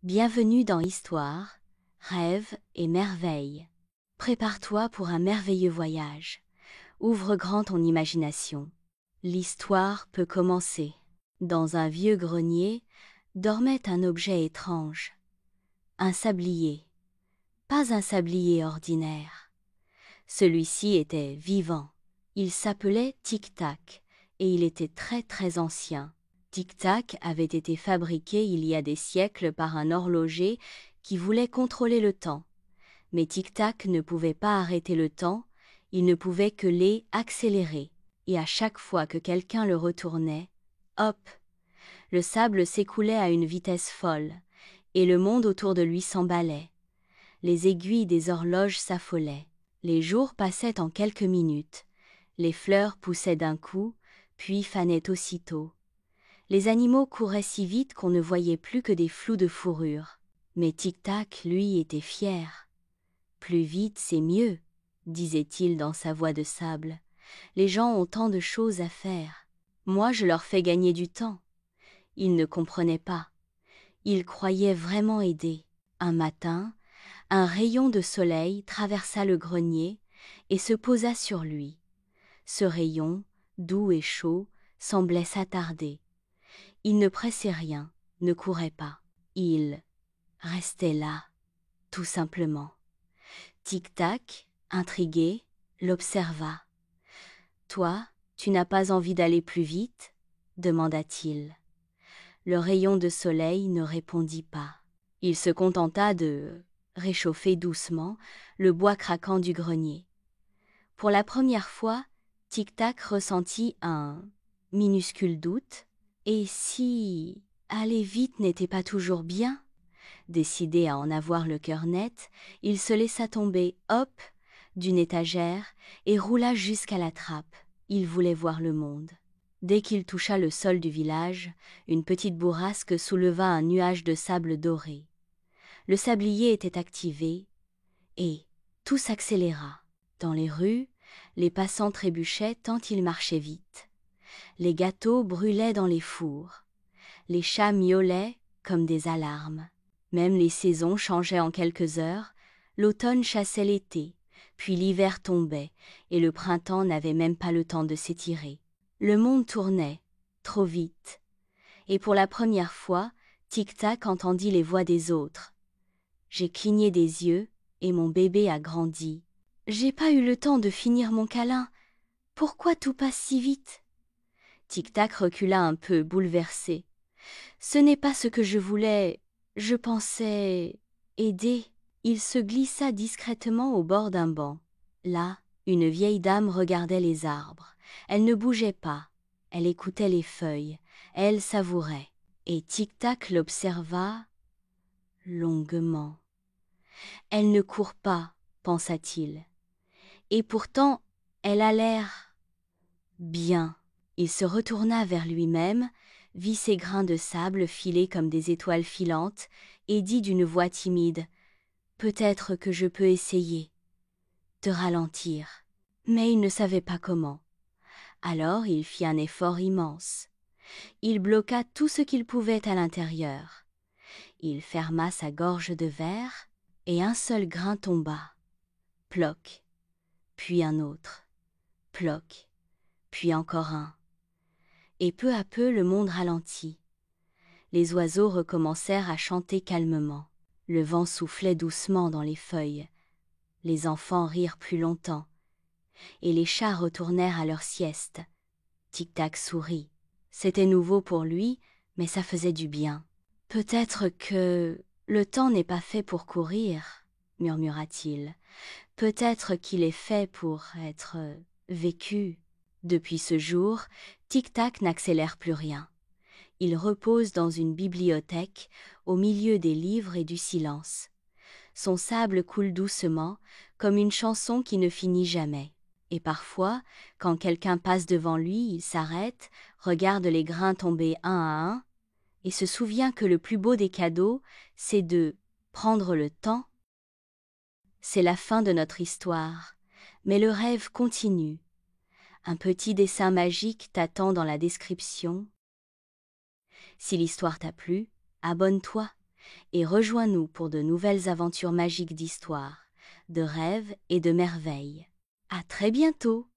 Bienvenue dans Histoire, Rêves et Merveilles. Prépare-toi pour un merveilleux voyage. Ouvre grand ton imagination. L'histoire peut commencer. Dans un vieux grenier, dormait un objet étrange. Un sablier. Pas un sablier ordinaire. Celui-ci était vivant. Il s'appelait Tic-Tac, et il était très ancien. Tic-Tac avait été fabriqué il y a des siècles par un horloger qui voulait contrôler le temps. Mais Tic-Tac ne pouvait pas arrêter le temps, il ne pouvait que l'accélérer. Et à chaque fois que quelqu'un le retournait, hop, le sable s'écoulait à une vitesse folle, et le monde autour de lui s'emballait. Les aiguilles des horloges s'affolaient. Les jours passaient en quelques minutes. Les fleurs poussaient d'un coup, puis fanaient aussitôt. Les animaux couraient si vite qu'on ne voyait plus que des flous de fourrure. Mais Tic-Tac, lui, était fier. « Plus vite, c'est mieux », disait-il dans sa voix de sable. « Les gens ont tant de choses à faire. Moi, je leur fais gagner du temps. » Il ne comprenait pas. Il croyait vraiment aider. Un matin, un rayon de soleil traversa le grenier et se posa sur lui. Ce rayon, doux et chaud, semblait s'attarder. Il ne pressait rien, ne courait pas. Il restait là, tout simplement. Tic-Tac, intrigué, l'observa. « Toi, tu n'as pas envie d'aller plus vite ?» demanda-t-il. Le rayon de soleil ne répondit pas. Il se contenta de réchauffer doucement le bois craquant du grenier. Pour la première fois, Tic-Tac ressentit un minuscule doute. Et si aller vite n'était pas toujours bien? Décidé à en avoir le cœur net, il se laissa tomber, hop, d'une étagère et roula jusqu'à la trappe. Il voulait voir le monde. Dès qu'il toucha le sol du village, une petite bourrasque souleva un nuage de sable doré. Le sablier était activé et tout s'accéléra. Dans les rues, les passants trébuchaient tant ils marchaient vite. Les gâteaux brûlaient dans les fours. Les chats miaulaient comme des alarmes. Même les saisons changeaient en quelques heures. L'automne chassait l'été, puis l'hiver tombait, et le printemps n'avait même pas le temps de s'étirer. Le monde tournait, trop vite. Et pour la première fois, Tic-Tac entendit les voix des autres. « J'ai cligné des yeux, et mon bébé a grandi. J'ai pas eu le temps de finir mon câlin. Pourquoi tout passe si vite ?» Tic-Tac recula un peu, bouleversé. « Ce n'est pas ce que je voulais. Je pensais aider. » Il se glissa discrètement au bord d'un banc. Là, une vieille dame regardait les arbres. Elle ne bougeait pas. Elle écoutait les feuilles. Elle savourait. Et Tic-Tac l'observa longuement. « Elle ne court pas, pensa-t-il. Et pourtant, elle a l'air bien. » Il se retourna vers lui-même, vit ses grains de sable filer comme des étoiles filantes, et dit d'une voix timide « Peut-être que je peux essayer de ralentir. » Mais il ne savait pas comment. Alors il fit un effort immense. Il bloqua tout ce qu'il pouvait à l'intérieur. Il ferma sa gorge de verre, et un seul grain tomba. Ploc, puis un autre. Ploc, puis encore un. Et peu à peu le monde ralentit. Les oiseaux recommencèrent à chanter calmement. Le vent soufflait doucement dans les feuilles. Les enfants rirent plus longtemps. Et les chats retournèrent à leur sieste. Tic-Tac sourit. C'était nouveau pour lui, mais ça faisait du bien. « Peut-être que le temps n'est pas fait pour courir, » murmura-t-il. « Peut-être qu'il est fait pour être vécu. » Depuis ce jour, Tic-Tac n'accélère plus rien. Il repose dans une bibliothèque, au milieu des livres et du silence. Son sable coule doucement, comme une chanson qui ne finit jamais. Et parfois, quand quelqu'un passe devant lui, il s'arrête, regarde les grains tomber un à un, et se souvient que le plus beau des cadeaux, c'est de prendre le temps. C'est la fin de notre histoire, mais le rêve continue. Un petit dessin magique t'attend dans la description. Si l'histoire t'a plu, abonne-toi et rejoins-nous pour de nouvelles aventures magiques d'histoire, de rêves et de merveilles. À très bientôt!